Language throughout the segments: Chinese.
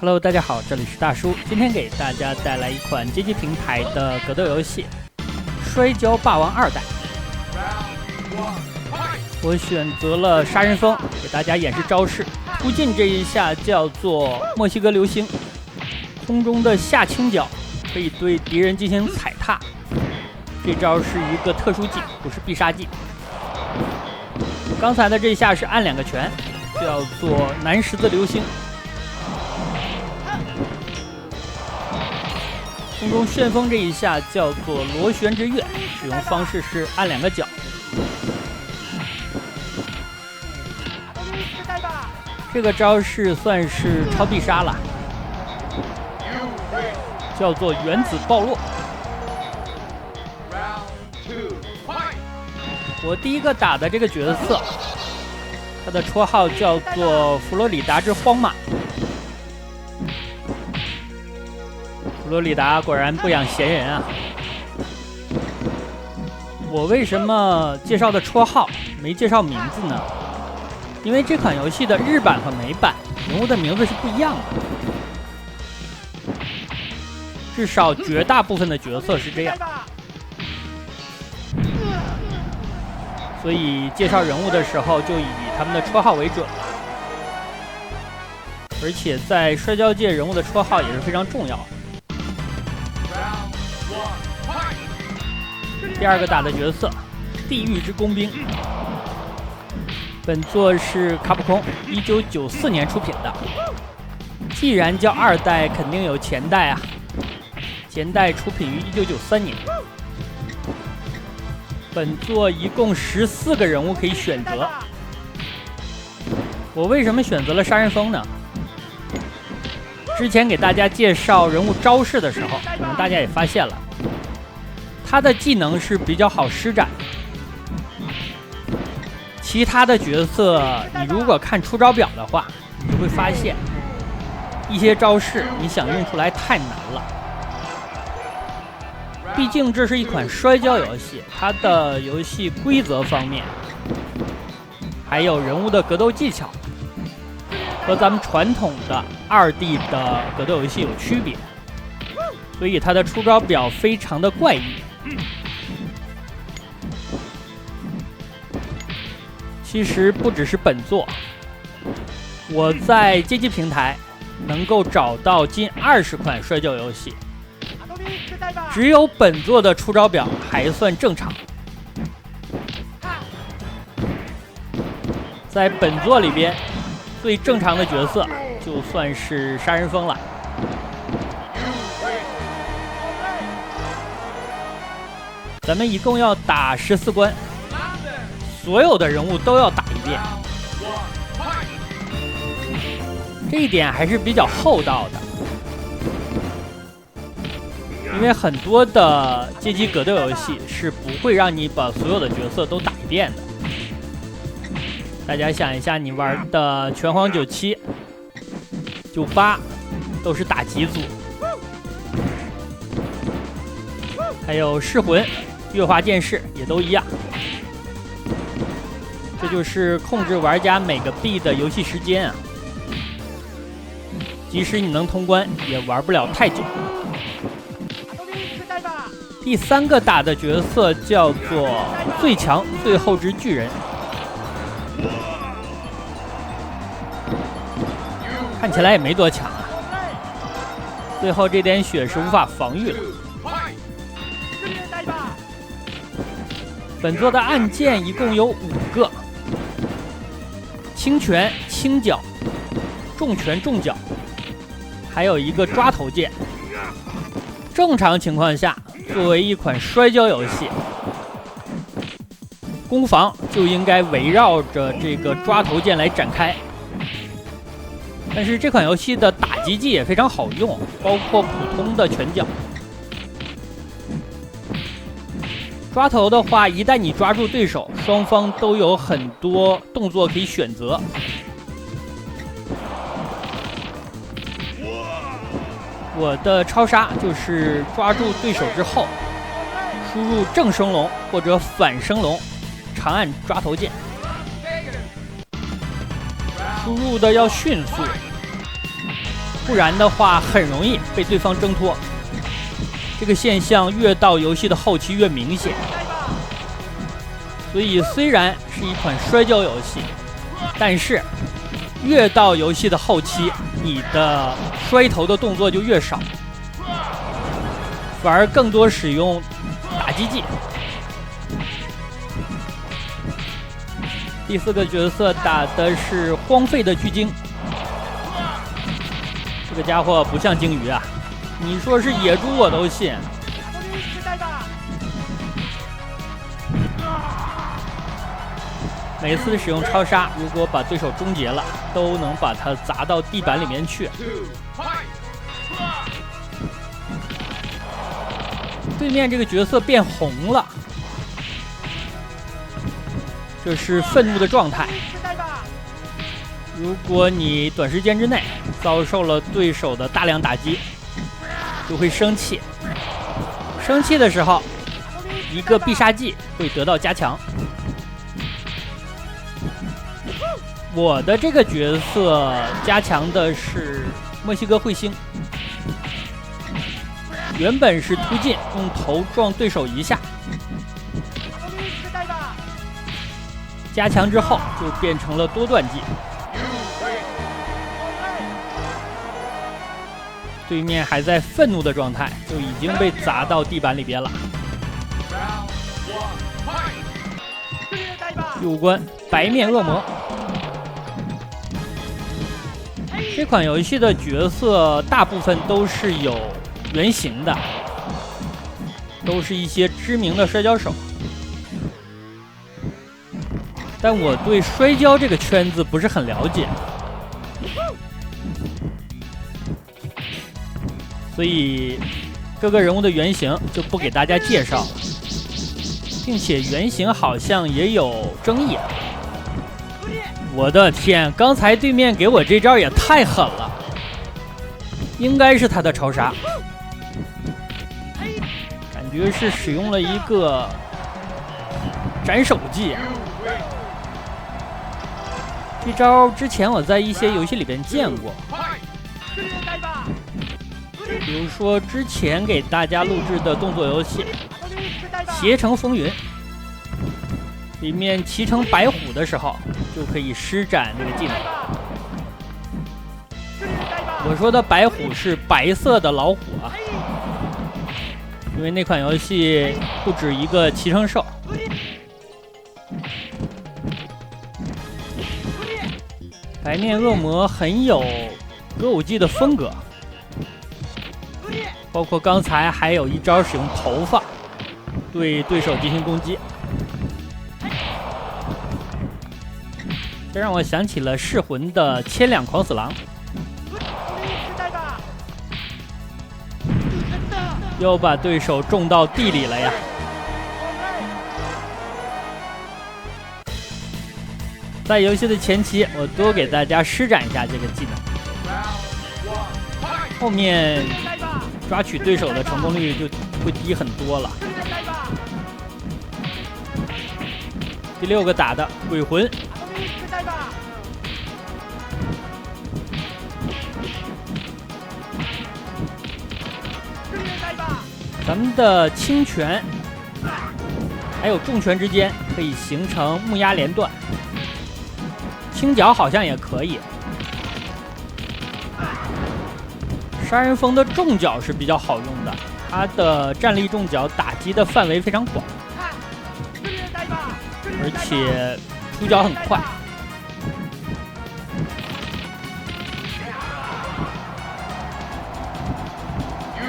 Hello， 大家好，这里是大叔，今天给大家带来一款街机平台的格斗游戏《摔跤霸王2代》。我选择了杀人风，给大家演示招式。突进这一下叫做墨西哥流星，空中的下倾角可以对敌人进行踩踏。这招是一个特殊技，不是必杀技。刚才的这一下是按2个拳，叫做南十字流星。空中旋风这一下叫做螺旋之跃，使用方式是按2个角。这个招式算是超必杀了，叫做原子爆落。我第一个打的这个角色，他的绰号叫做佛罗里达之荒马。佛罗里达果然不养闲人啊！我为什么介绍的绰号没介绍名字呢？因为这款游戏的日版和美版人物的名字是不一样的，至少绝大部分的角色是这样。所以介绍人物的时候就以他们的绰号为准了。而且在摔跤界，人物的绰号也是非常重要的。第二个打的角色，地狱之工兵。本作是卡普空1994年出品的。既然叫2代，肯定有前代啊。前代出品于1993年。本作一共14个人物可以选择。我为什么选择了杀人风呢？之前给大家介绍人物招式的时候，可能大家也发现了，他的技能是比较好施展。其他的角色，你如果看出招表的话，你就会发现一些招式你想用出来太难了。毕竟这是一款摔跤游戏，它的游戏规则方面，还有人物的格斗技巧，和咱们传统的2D 的格斗游戏有区别，所以它的出招表非常的怪异。其实不只是本作，我在街机平台能够找到近20款摔跤游戏，只有本作的出招表还算正常。在本作里边，最正常的角色就算是杀人风了。咱们一共要打14关，所有的人物都要打一遍，这一点还是比较厚道的。因为很多的街机格斗游戏是不会让你把所有的角色都打一遍的。大家想一下，你玩的拳皇97、98都是打几组，还有噬魂、月华剑士也都一样。这就是控制玩家每个币的游戏时间啊！即使你能通关，也玩不了太久。第3个打的角色叫做最强最后之巨人，看起来也没多强啊。最后这点血是无法防御的。本作的按键一共有5个：轻拳、轻脚、重拳、重脚，还有一个抓头键。正常情况下，作为一款摔跤游戏，攻防就应该围绕着这个抓头键来展开。但是这款游戏的打击技也非常好用，包括普通的拳脚。抓头的话，一旦你抓住对手，双方都有很多动作可以选择。我的超杀就是抓住对手之后，输入正升龙或者反升龙，长按抓头键，输入的要迅速，不然的话很容易被对方挣脱。这个现象越到游戏的后期越明显，所以虽然是一款摔跤游戏，但是越到游戏的后期，你的摔头的动作就越少，反而更多使用打击技。第4个角色打的是荒废的巨鲸，这个家伙不像鲸鱼啊，你说是野猪我都信。每次使用超杀，如果把对手终结了，都能把它砸到地板里面去。对面这个角色变红了，这是愤怒的状态。如果你短时间之内遭受了对手的大量打击，就会生气。生气的时候，一个必杀技会得到加强。我的这个角色加强的是墨西哥彗星，原本是突进，用头撞对手一下，加强之后就变成了多段技。对面还在愤怒的状态，就已经被砸到地板里边了。第5关白面恶魔。这款游戏的角色大部分都是有原型的，都是一些知名的摔跤手。但我对摔跤这个圈子不是很了解，所以各个人物的原型就不给大家介绍了，并且原型好像也有争议。我的天，刚才对面给我这招也太狠了，应该是他的超杀，感觉是使用了一个斩首技。这招之前我在一些游戏里边见过，比如说之前给大家录制的动作游戏《携程风云》，里面骑乘白虎的时候就可以施展那个技能。我说的白虎是白色的老虎啊，因为那款游戏不止一个骑乘兽。白面恶魔很有歌舞伎的风格，包括刚才还有一招使用头发对对手进行攻击，这让我想起了噬魂的千两狂死狼。又把对手种到地里了呀！在游戏的前期，我多给大家施展一下这个技能，后面抓取对手的成功率就会低很多了。第6个打的鬼魂，咱们的轻拳还有重拳之间可以形成木压连段，轻脚好像也可以。杀人风的重脚是比较好用的，它的站立重脚打击的范围非常广，而且出脚很快。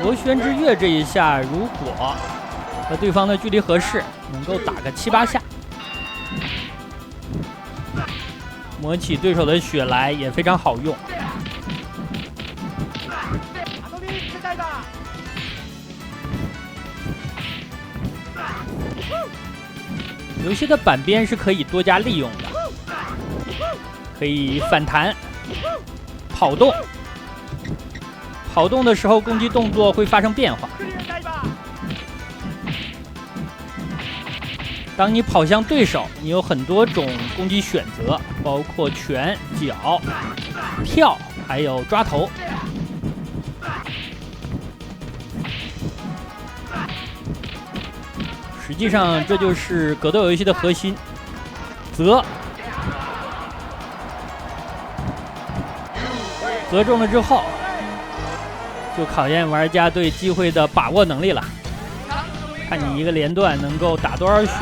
螺旋之跃这一下，如果和对方的距离合适，能够打个7、8下，磨起对手的血来也非常好用。游戏的板边是可以多加利用的，可以反弹、跑动。跑动的时候，攻击动作会发生变化。当你跑向对手，你有很多种攻击选择，包括拳、脚、跳，还有抓头。实际上这就是格斗游戏的核心。择中了之后，就考验玩家对机会的把握能力了。看你一个连段能够打多少血。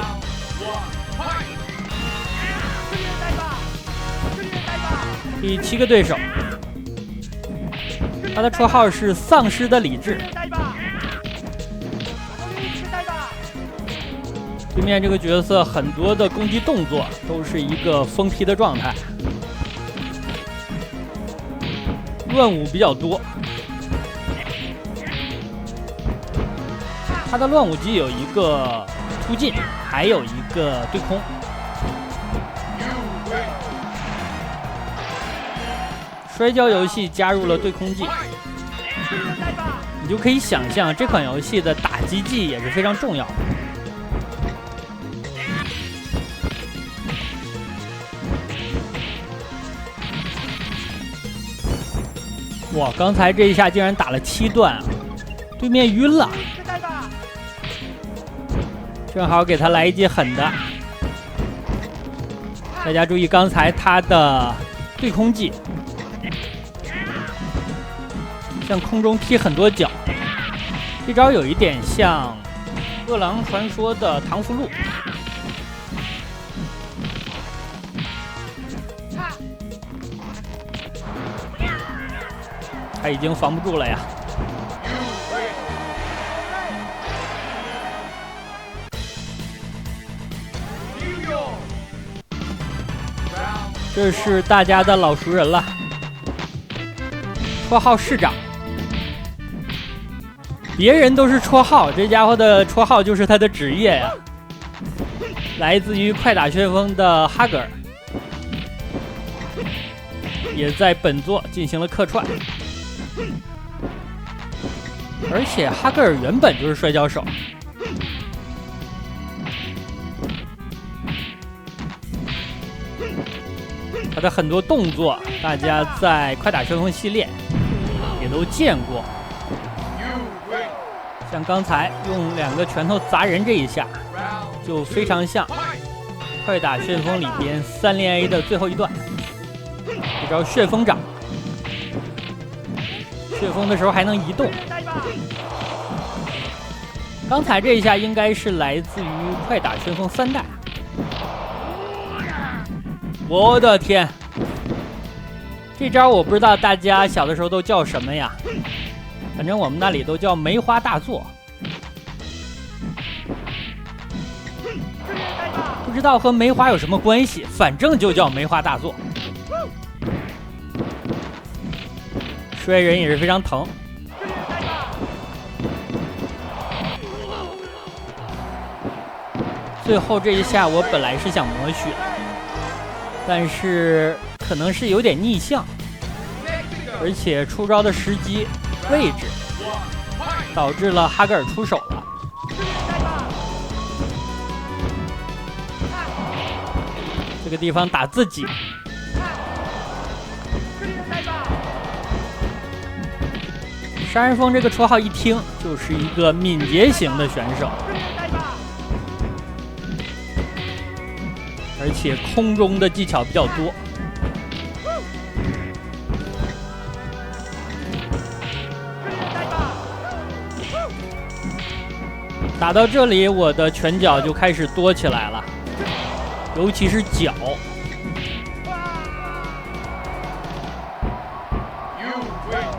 第7个对手，他的绰号是丧尸的理智。对面这个角色很多的攻击动作都是一个疯批的状态，乱舞比较多。他的乱舞技有一个突进，还有一个对空。摔跤游戏加入了对空技，你就可以想象这款游戏的打击技也是非常重要的。哇，刚才这一下竟然打了7段啊！对面晕了，正好给他来一记狠的。大家注意刚才他的对空技，向空中踢很多脚，这招有一点像《饿狼传说》的唐福禄。他已经防不住了呀！这是大家的老熟人了，绰号市长。别人都是绰号，这家伙的绰号就是他的职业呀！来自于快打旋风的哈格尔，也在本作进行了客串。而且哈格尔原本就是摔跤手，他的很多动作大家在快打旋风系列也都见过，像刚才用2个拳头砸人这一下，就非常像快打旋风里边3连 A 的最后一段，这招旋风掌。旋风的时候还能移动，刚才这一下应该是来自于快打旋风3代。我的天，这招我不知道大家小的时候都叫什么呀，反正我们那里都叫梅花大作，不知道和梅花有什么关系，反正就叫梅花大作。摔人也是非常疼。最后这一下我本来是想抹血，但是可能是有点逆向，而且出招的时机位置导致了哈格尔出手了。这个地方打自己，杀人蜂这个绰号一听就是一个敏捷型的选手，而且空中的技巧比较多。打到这里，我的拳脚就开始多起来了，尤其是脚。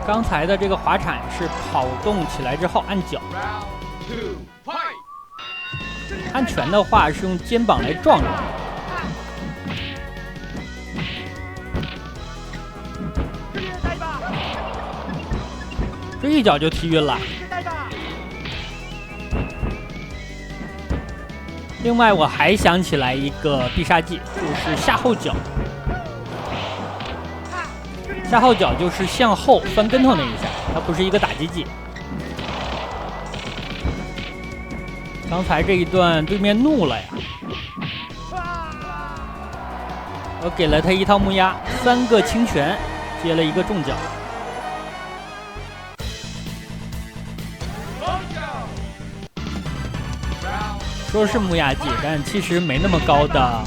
刚才的这个滑铲是跑动起来之后按脚，按拳的话是用肩膀来撞人。这一脚就踢晕了。另外我还想起来一个必杀技，就是下后脚。下后脚就是向后翻跟头那一下，它不是一个打击技。刚才这一段对面怒了呀，我给了他一套木鸭，3个轻拳接了一个重脚。说是木亚技，但其实没那么高的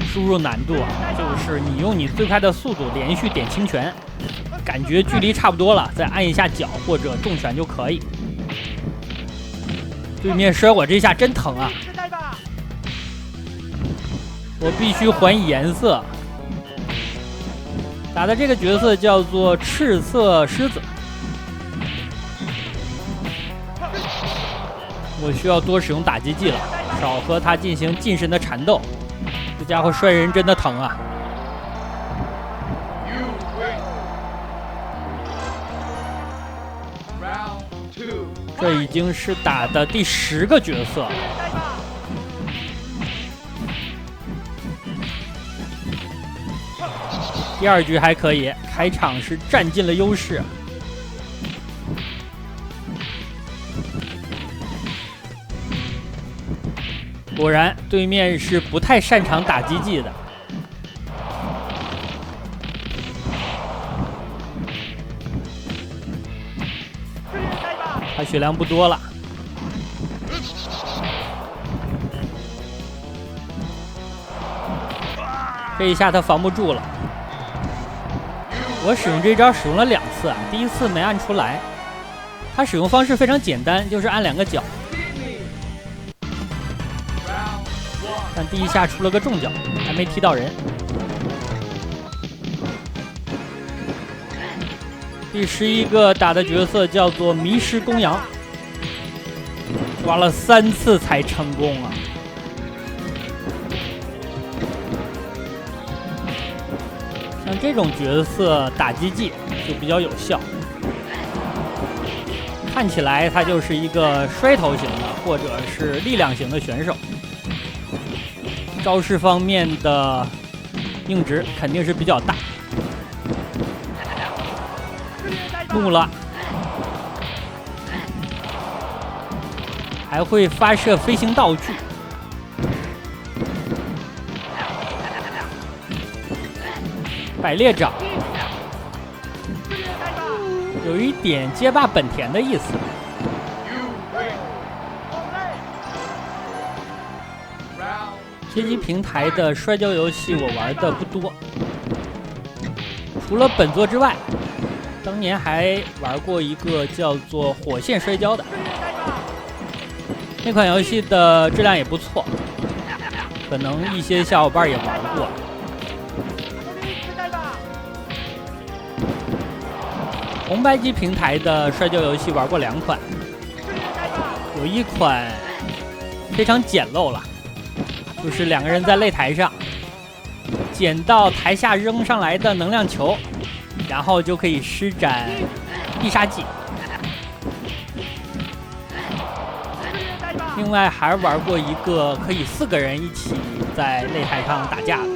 输入难度啊，就是你用你最快的速度连续点轻拳，感觉距离差不多了，再按一下脚或者重拳就可以。对面摔我这下真疼啊！我必须还以颜色。打的这个角色叫做赤色狮子。我需要多使用打击技了，少和他进行近身的缠斗。这家伙摔人真的疼啊！这已经是打的第10个角色了。第2局还可以，开场是占尽了优势。果然，对面是不太擅长打击技的。他血量不多了。这一下他防不住了。我使用这招使用了2次啊，第1次没按出来。他使用方式非常简单，就是按2个脚。但第1下出了个重脚，还没踢到人。第11个打的角色叫做迷失公羊，抓了3次才成功啊！像这种角色打击技就比较有效，看起来他就是一个摔头型的或者是力量型的选手。招式方面的硬直肯定是比较大。怒了，还会发射飞行道具。百裂掌，有一点街霸本田的意思。街机平台的摔跤游戏我玩的不多，除了本作之外，当年还玩过一个叫做《火线摔跤》的，那款游戏的质量也不错，可能一些小伙伴也玩过。红白机平台的摔跤游戏玩过2款，有一款非常简陋了。就是2个人在擂台上捡到台下扔上来的能量球，然后就可以施展必杀技。另外还玩过一个可以4个人一起在擂台上打架的，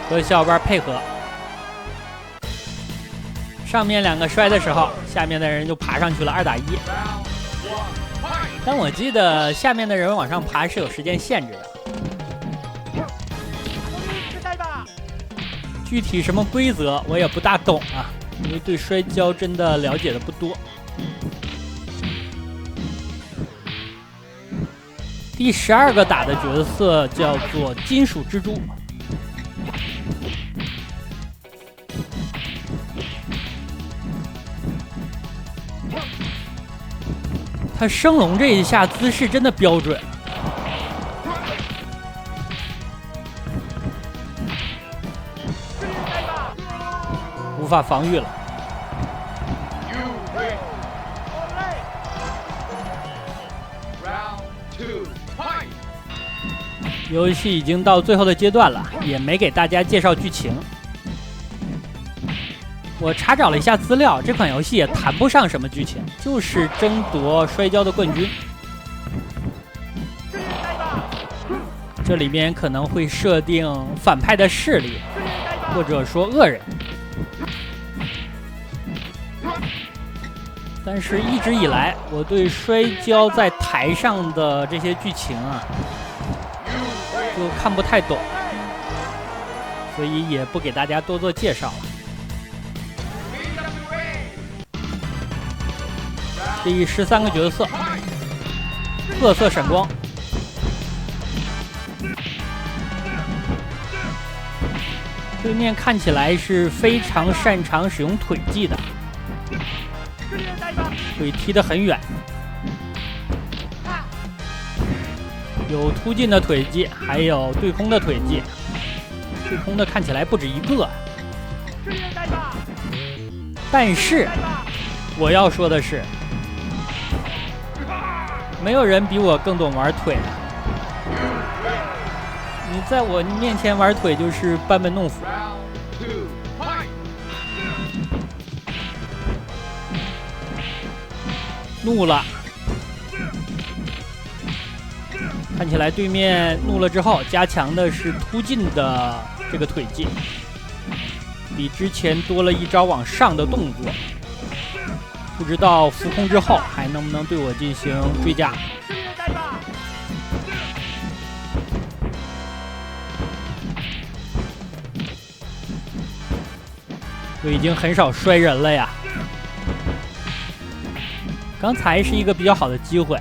和小伙伴配合，上面2个摔的时候，下面的人就爬上去了2打1。但我记得下面的人往上爬是有时间限制的，具体什么规则我也不大懂啊，因为对摔跤真的了解的不多。第12个打的角色叫做金属蜘蛛。他升龙这一下姿势真的标准，无法防御了。游戏已经到最后的阶段了，也没给大家介绍剧情。我查找了一下资料，这款游戏也谈不上什么剧情，就是争夺摔跤的冠军。这里面可能会设定反派的势力，或者说恶人。但是一直以来，我对摔跤在台上的这些剧情啊，就看不太懂，所以也不给大家多做介绍了。第13个角色，特色闪光。对面看起来是非常擅长使用腿技的，腿踢得很远，有突进的腿技，还有对空的腿技。对空的看起来不止一个，但是我要说的是，没有人比我更懂玩腿的。你在我面前玩腿就是班门弄斧。怒了，看起来对面怒了之后加强的是突进的这个腿技，比之前多了一招往上的动作。不知道浮空之后还能不能对我进行追加。我已经很少摔人了呀，刚才是一个比较好的机会。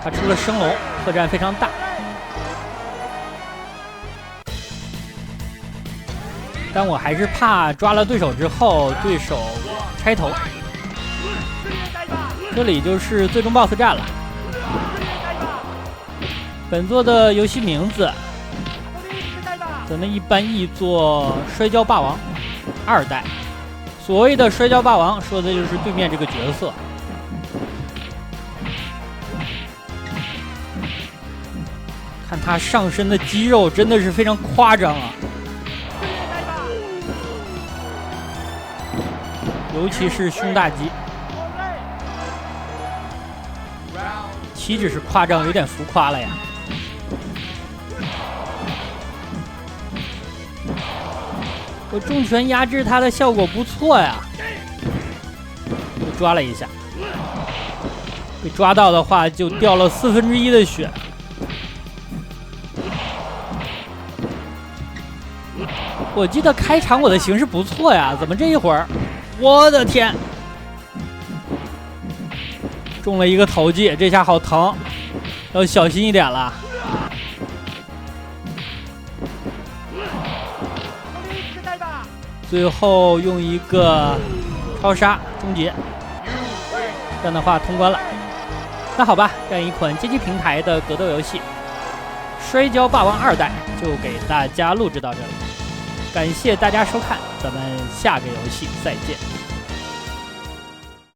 他出了升龙，破绽非常大。但我还是怕抓了对手之后，对手拆头。这里就是最终 BOSS 战了。本作的游戏名字，咱们一般译作《摔跤霸王2代》。所谓的摔跤霸王，说的就是对面这个角色。看他上身的肌肉真的是非常夸张啊，尤其是胸大肌，岂止是夸张，有点浮夸了呀。我重拳压制他的效果不错呀，被抓了一下，被抓到的话就掉了1/4的血。我记得开场我的形势不错呀，怎么这一会儿，我的天，中了一个头技，这下好疼，要小心一点了。最后用一个超杀终结，这样的话通关了。那好吧，这样一款街机平台的格斗游戏《摔跤霸王2代》就给大家录制到这里。感谢大家收看，咱们下个游戏再见。